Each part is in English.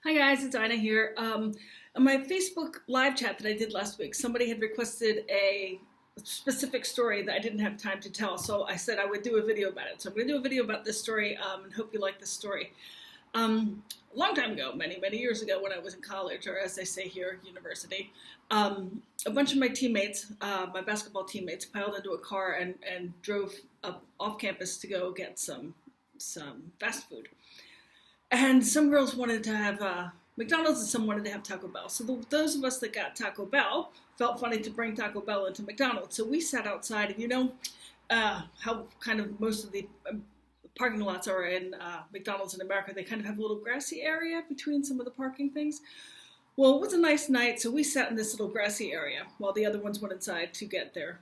Hi guys, it's Ina here. On my Facebook live chat that I did last week, somebody had requested a specific story that I didn't have time to tell, so I said I would do a video about it. So I'm going to do a video about this story and hope you like this story. A long time ago, many years ago when I was in college, or as they say here, university, a bunch of my teammates, my basketball teammates, piled into a car and drove up off campus to go get some fast food. And some girls wanted to have McDonald's and some wanted to have Taco Bell. So those of us that got Taco Bell felt funny to bring Taco Bell into McDonald's. So we sat outside, and how kind of most of the parking lots are in McDonald's in America. They kind of have a little grassy area between some of the parking things. Well, it was a nice night, so we sat in this little grassy area while the other ones went inside to get their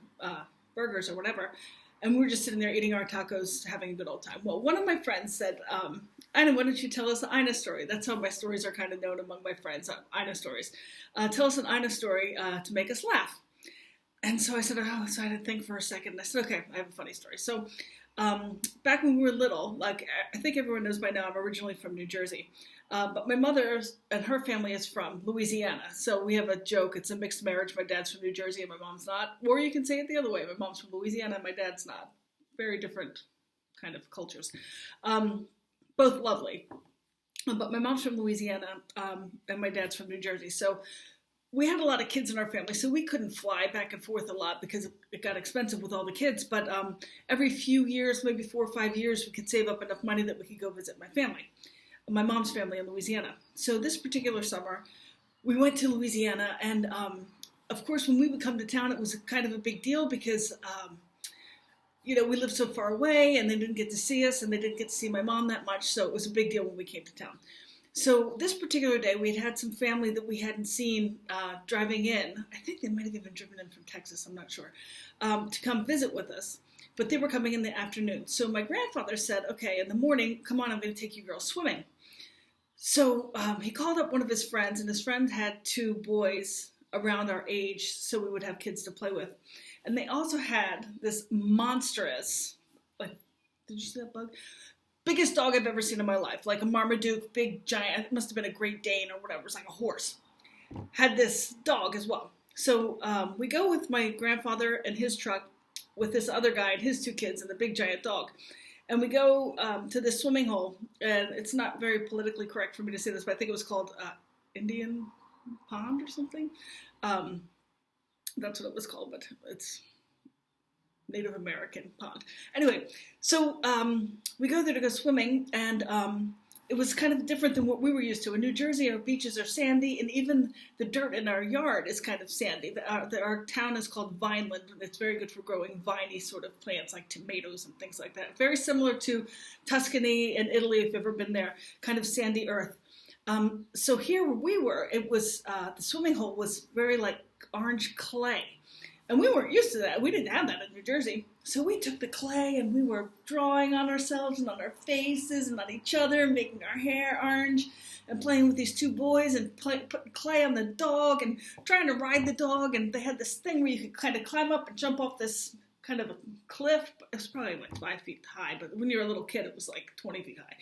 burgers or whatever. And we were just sitting there eating our tacos, having a good old time. Well, one of my friends said, Ina, why don't you tell us the Ina story? That's how my stories are kind of known among my friends, Ina stories. Tell us an Ina story to make us laugh. And so I said, so I had to think for a second. And I said, okay, I have a funny story. So back when we were little, like I think everyone knows by now, I'm originally from New Jersey. But my mother and her family is from Louisiana. So we have a joke. It's a mixed marriage. My dad's from New Jersey and my mom's not. Or you can say it the other way. My mom's from Louisiana and my dad's not. Very different kind of cultures. Both lovely. But my mom's from Louisiana and my dad's from New Jersey. So we had a lot of kids in our family, so we couldn't fly back and forth a lot because it got expensive with all the kids. But every few years, maybe 4 or 5 years, we could save up enough money that we could go visit my mom's family in Louisiana. So this particular summer, we went to Louisiana, and of course, when we would come to town, it was kind of a big deal because, we lived so far away, and they didn't get to see us, and they didn't get to see my mom that much, so it was a big deal when we came to town. So this particular day, we had some family that we hadn't seen driving in. I think they might have even driven in from Texas, I'm not sure, to come visit with us. But they were coming in the afternoon. So my grandfather said, okay, in the morning, come on, I'm going to take you girls swimming. So he called up one of his friends, and his friend had 2 boys around our age, so we would have kids to play with. And they also had this monstrous, did you see that bug? Biggest dog I've ever seen in my life, like a Marmaduke, big, giant, it must have been a Great Dane or whatever, it was like a horse. Had this dog as well. So we go with my grandfather and his truck with this other guy and his 2 kids and the big giant dog. And we go to this swimming hole, and it's not very politically correct for me to say this, but I think it was called Indian Pond or something. That's what it was called, but it's Native American pond. Anyway, so we go there to go swimming, and it was kind of different than what we were used to. In New Jersey, our beaches are sandy, and even the dirt in our yard is kind of sandy. Our town is called Vineland, and it's very good for growing viney sort of plants like tomatoes and things like that. Very similar to Tuscany and Italy, if you've ever been there, kind of sandy earth. So here where we were, it was, the swimming hole was very like orange clay. And we weren't used to that. We didn't have that in New Jersey. So we took the clay and we were drawing on ourselves and on our faces and on each other, making our hair orange and playing with these 2 boys and putting clay on the dog and trying to ride the dog. And they had this thing where you could kind of climb up and jump off this kind of a cliff. It was probably like 5 feet high, but when you're a little kid, it was like 20 feet high.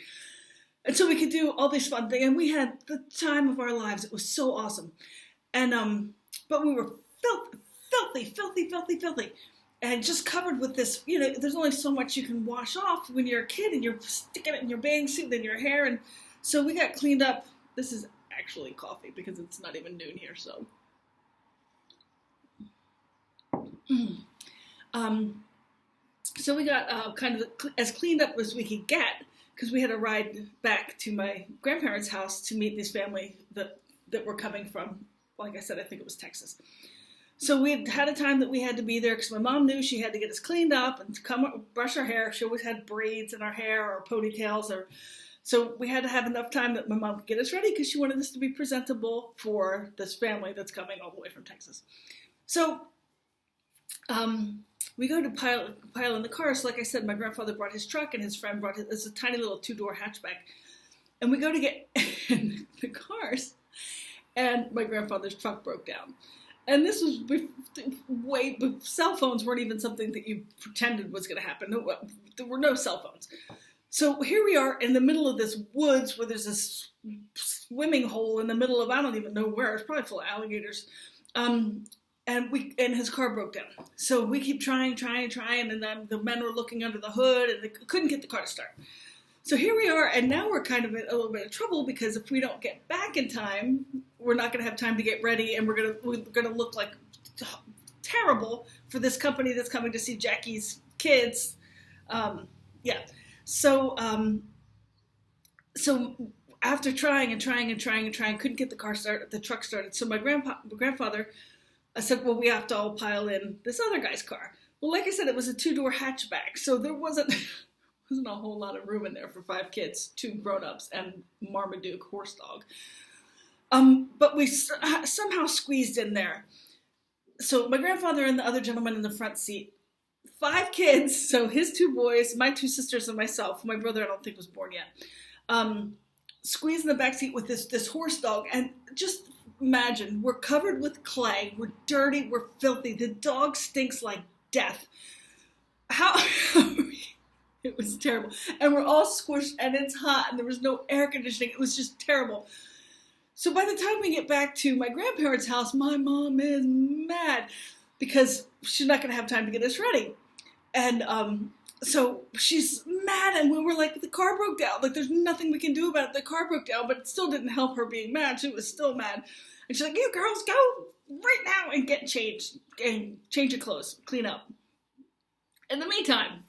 And so we could do all these fun things. And we had the time of our lives. It was so awesome. And but we were filthy, and just covered with this, there's only so much you can wash off when you're a kid, and you're sticking it in your bathing suit and your hair, and so we got cleaned up. This is actually coffee, because it's not even noon here, so. So we got kind of as cleaned up as we could get, because we had to ride back to my grandparents' house to meet this family that were coming from, like I said, I think it was Texas. So we had a time that we had to be there because my mom knew she had to get us cleaned up and come up, brush our hair. She always had braids in our hair or ponytails. So we had to have enough time that my mom could get us ready because she wanted us to be presentable for this family that's coming all the way from Texas. So we go to pile in the car. So like I said, my grandfather brought his truck and his friend brought it's a tiny little 2-door hatchback. And we go to get in the cars, and my grandfather's truck broke down. And this was cell phones weren't even something that you pretended was going to happen. No, there were no cell phones. So here we are in the middle of this woods where there's this swimming hole in the middle of, I don't even know where, it's probably full of alligators. And his car broke down. So we keep trying, and then the men were looking under the hood, and they couldn't get the car to start. So here we are, and now we're kind of in a little bit of trouble, because if we don't get back in time, we're not going to have time to get ready, and we're gonna look like terrible for this company that's coming to see Jackie's kids. So after trying, couldn't get the truck started. So my grandfather, I said, well, we have to all pile in this other guy's car. Well, like I said, it was a 2-door hatchback, so there wasn't a whole lot of room in there for 5 kids, 2 grown-ups, and Marmaduke, horse dog. But we somehow squeezed in there. So my grandfather and the other gentleman in the front seat, 5 kids, so his 2 boys, my 2 sisters, and myself. My brother, I don't think, was born yet. Squeezed in the back seat with this horse dog, and just imagine, we're covered with clay, we're dirty, we're filthy, the dog stinks like death. It was terrible. And we're all squished, and it's hot, and there was no air conditioning. It was just terrible. So by the time we get back to my grandparents' house, my mom is mad because she's not going to have time to get us ready. And so she's mad, and we were like, the car broke down. Like, there's nothing we can do about it. The car broke down, but it still didn't help her being mad. She was still mad. And she's like, you girls, go right now and get changed. And change your clothes. Clean up. In the meantime,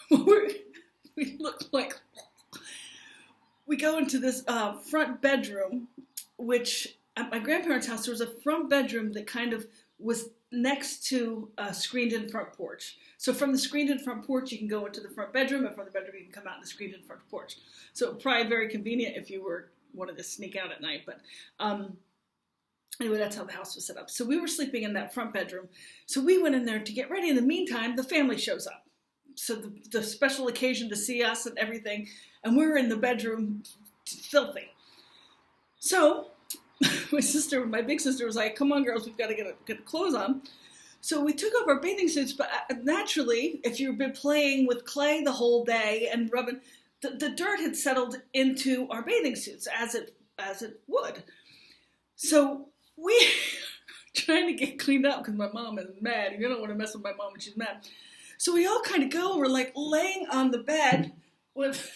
we look like, we go into this front bedroom, which at my grandparents' house, there was a front bedroom that kind of was next to a screened-in front porch. So from the screened-in front porch, you can go into the front bedroom, and from the bedroom, you can come out in the screened-in front porch. So probably very convenient if you wanted to sneak out at night. But anyway, that's how the house was set up. So we were sleeping in that front bedroom. So we went in there to get ready. In the meantime, the family shows up. So the special occasion to see us and everything, and we're in the bedroom, filthy. So my big sister was like, come on, girls, we've got to get clothes on. So we took off our bathing suits, but naturally, if you've been playing with clay the whole day and rubbing, the dirt had settled into our bathing suits, as it would. So we trying to get cleaned up because my mom is mad. You don't want to mess with my mom when she's mad. So we all kind of go, we're like laying on the bed with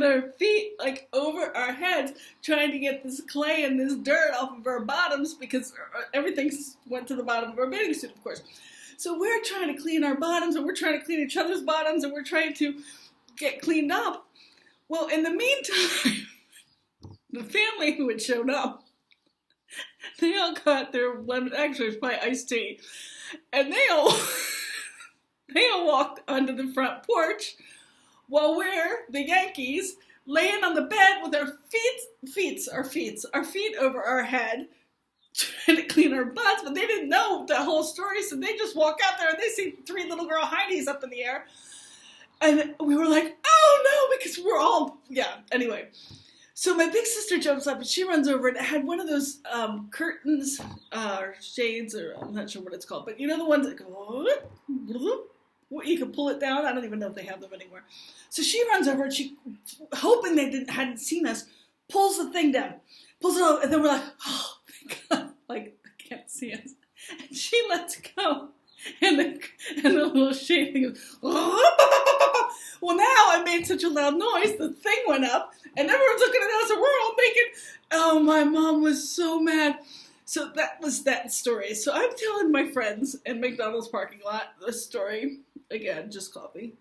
our feet like over our heads, trying to get this clay and this dirt off of our bottoms, because everything went to the bottom of our bathing suit, of course. So we're trying to clean our bottoms, and we're trying to clean each other's bottoms, and we're trying to get cleaned up. Well, in the meantime, the family who had shown up, they all got their lemon, actually it was probably iced tea, and they all walked onto the front porch while we're, the Yankees, laying on the bed with our feet over our head, trying to clean our butts, but they didn't know the whole story, so they just walk out there and they see 3 little girl Heidi's up in the air, and we were like, oh no, because we're all, anyway. So my big sister jumps up and she runs over, and it had one of those curtains, or shades, or I'm not sure what it's called, but you know the ones that go, you can pull it down. I don't even know if they have them anymore. So she runs over, and she, hoping they hadn't seen us, pulls the thing down, pulls it over, and then we're like, oh, thank God, like, I can't see us. And she lets go, and the little shade thing goes, well, now I made such a loud noise, the thing went up, and everyone's looking at us, and we're all making, oh, my mom was so mad. So that was that story. So I'm telling my friends in McDonald's parking lot this story. Again, just coffee.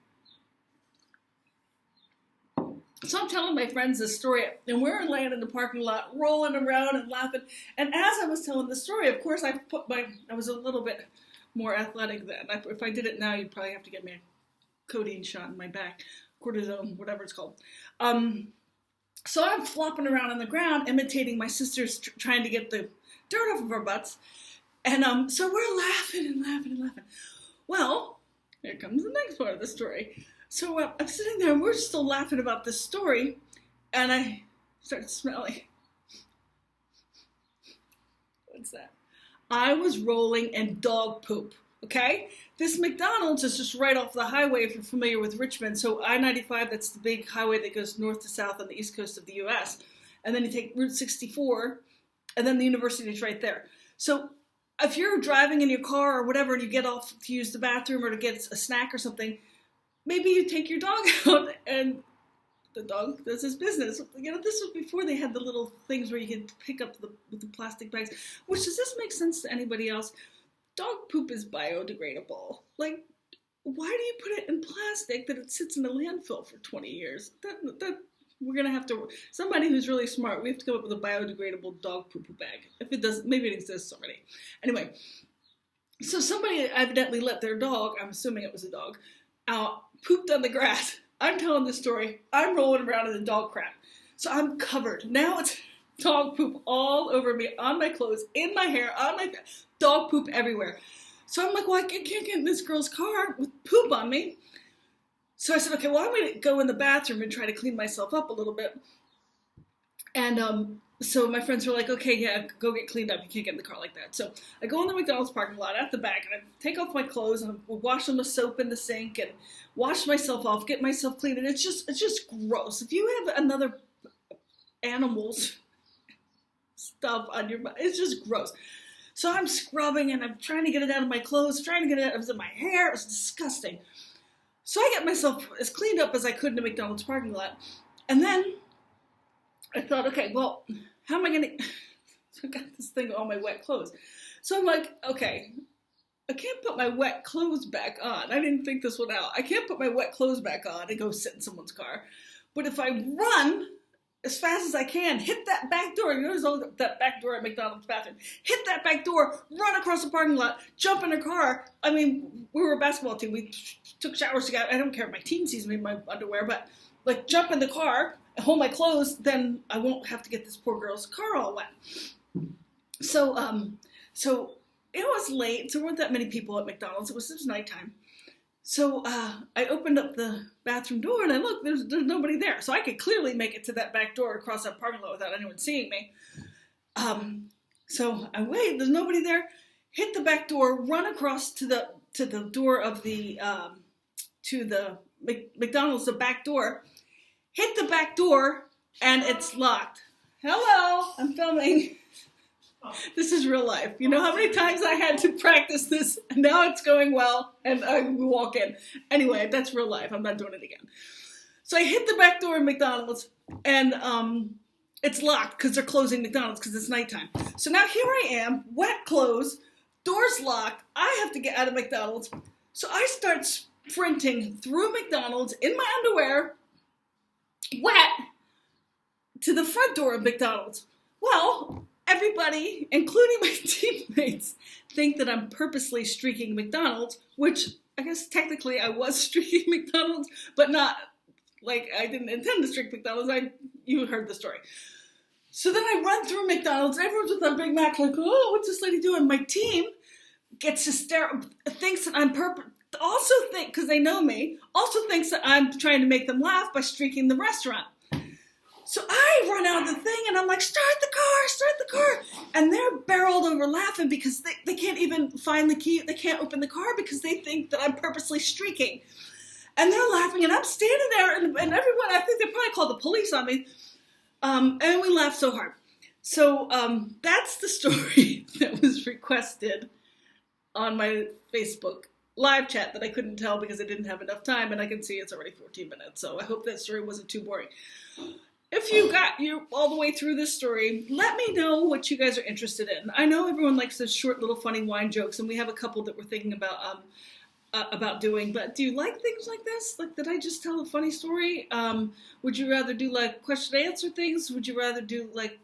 So I'm telling my friends this story, and we're laying in the parking lot, rolling around and laughing. And as I was telling the story, of course, I was a little bit more athletic then. If I did it now, you'd probably have to get me a codeine shot in my back, cortisone, whatever it's called. So I'm flopping around on the ground, imitating my sisters trying to get the dirt off of our butts. And so we're laughing and laughing and laughing. Well, here comes the next part of the story. So I'm sitting there, and we're still laughing about this story, and I started smelling. What's that? I was rolling in dog poop. Okay? This McDonald's is just right off the highway if you're familiar with Richmond. So I-95, that's the big highway that goes north to south on the east coast of the U.S. And then you take Route 64, and then the university is right there. So if you're driving in your car or whatever and you get off to use the bathroom or to get a snack or something, maybe you take your dog out and the dog does his business. You know, this was before they had the little things where you could pick up the plastic bags. Which, does this make sense to anybody else? Dog poop is biodegradable. Like, why do you put it in plastic that it sits in the landfill for 20 years? That we're going to have to, somebody who's really smart, we have to come up with a biodegradable dog poo bag. If it doesn't, maybe it exists already. Anyway, so somebody evidently let their dog, I'm assuming it was a dog, out, pooped on the grass. I'm telling this story. I'm rolling around in the dog crap. So I'm covered. Now it's dog poop all over me, on my clothes, in my hair, on my dog poop everywhere. So I'm like, well, I can't get in this girl's car with poop on me. So I said, okay, well, I'm going to go in the bathroom and try to clean myself up a little bit. And so my friends were like, okay, yeah, go get cleaned up. You can't get in the car like that. So I go in the McDonald's parking lot at the back, and I take off my clothes, and I wash them with soap in the sink, and wash myself off, get myself clean. And it's just gross. If you have another animal's stuff on your body, it's just gross. So I'm scrubbing, and I'm trying to get it out of my clothes, trying to get it out of my hair. It was disgusting. So I got myself as cleaned up as I could in the McDonald's parking lot. And then I thought, okay, well, how am I going to... So I got this thing on my wet clothes. So I'm like, okay, I can't put my wet clothes back on. I didn't think this one out. I can't put my wet clothes back on and go sit in someone's car. But if I run as fast as I can, hit that back door, you know, there's that back door at McDonald's bathroom, hit that back door, run across the parking lot, jump in a car. I mean, we were a basketball team. We took showers together. I don't care if my team sees me in my underwear, but like jump in the car, hold my clothes, then I won't have to get this poor girl's car all wet. So it was late, so there weren't that many people at McDonald's. It was nighttime. So I opened up the bathroom door, and I looked, there's nobody there. So I could clearly make it to that back door across that parking lot without anyone seeing me. So I wait, there's nobody there. Hit the back door, run across to the door of the McDonald's, the back door. Hit the back door, and it's locked. Hello, I'm filming. This is real life. You know how many times I had to practice this, and now it's going well, and I walk in. Anyway, that's real life. I'm not doing it again. So I hit the back door in McDonald's, and it's locked because they're closing McDonald's because it's nighttime. So now here I am, wet clothes, door's locked. I have to get out of McDonald's. So I start sprinting through McDonald's in my underwear, wet, to the front door of McDonald's. Well, everybody, including my teammates, think that I'm purposely streaking McDonald's, which I guess technically I was streaking McDonald's, but not, like, I didn't intend to streak McDonald's. You heard the story. So then I run through McDonald's, everyone's with a Big Mac, like, oh, what's this lady doing? My team gets hysterical, thinks that I'm also think, because they know me, also thinks that I'm trying to make them laugh by streaking the restaurant. So I run out of the thing, and I'm like, start the car. And they're barreled over laughing because they can't even find the key. They can't open the car because they think that I'm purposely streaking. And they're laughing, and I'm standing there, and everyone, I think they probably called the police on me. And we laughed so hard. So that's the story that was requested on my Facebook live chat that I couldn't tell because I didn't have enough time, and I can see it's already 14 minutes. So I hope that story wasn't too boring. If you got all the way through this story, let me know what you guys are interested in. I know everyone likes those short little funny wine jokes, and we have a couple that we're thinking about doing, but do you like things like this? Like, did I just tell a funny story? Would you rather do like question and answer things? Would you rather do like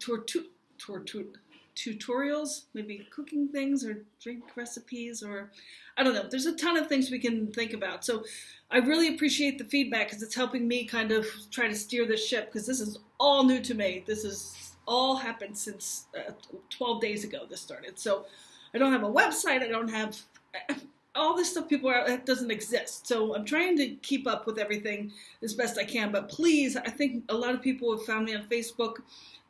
tutorials, maybe cooking things or drink recipes, or I don't know. There's a ton of things we can think about. So I really appreciate the feedback because it's helping me kind of try to steer this ship because this is all new to me. This is all happened since 12 days ago this started. So I don't have a website. I don't have all this stuff people are, it doesn't exist. So I'm trying to keep up with everything as best I can. But please, I think a lot of people have found me on Facebook.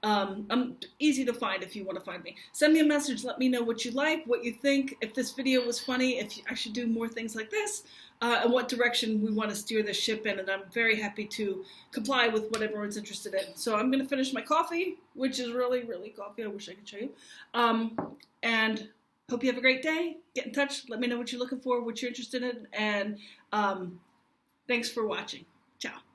I'm easy to find if you want to find me. Send me a message. Let me know what you like, what you think, if this video was funny, if I should do more things like this, and what direction we want to steer this ship in. And I'm very happy to comply with what everyone's interested in. So I'm going to finish my coffee, which is really, really coffee. I wish I could show you. And hope you have a great day. Get in touch. Let me know what you're looking for, what you're interested in. And thanks for watching. Ciao.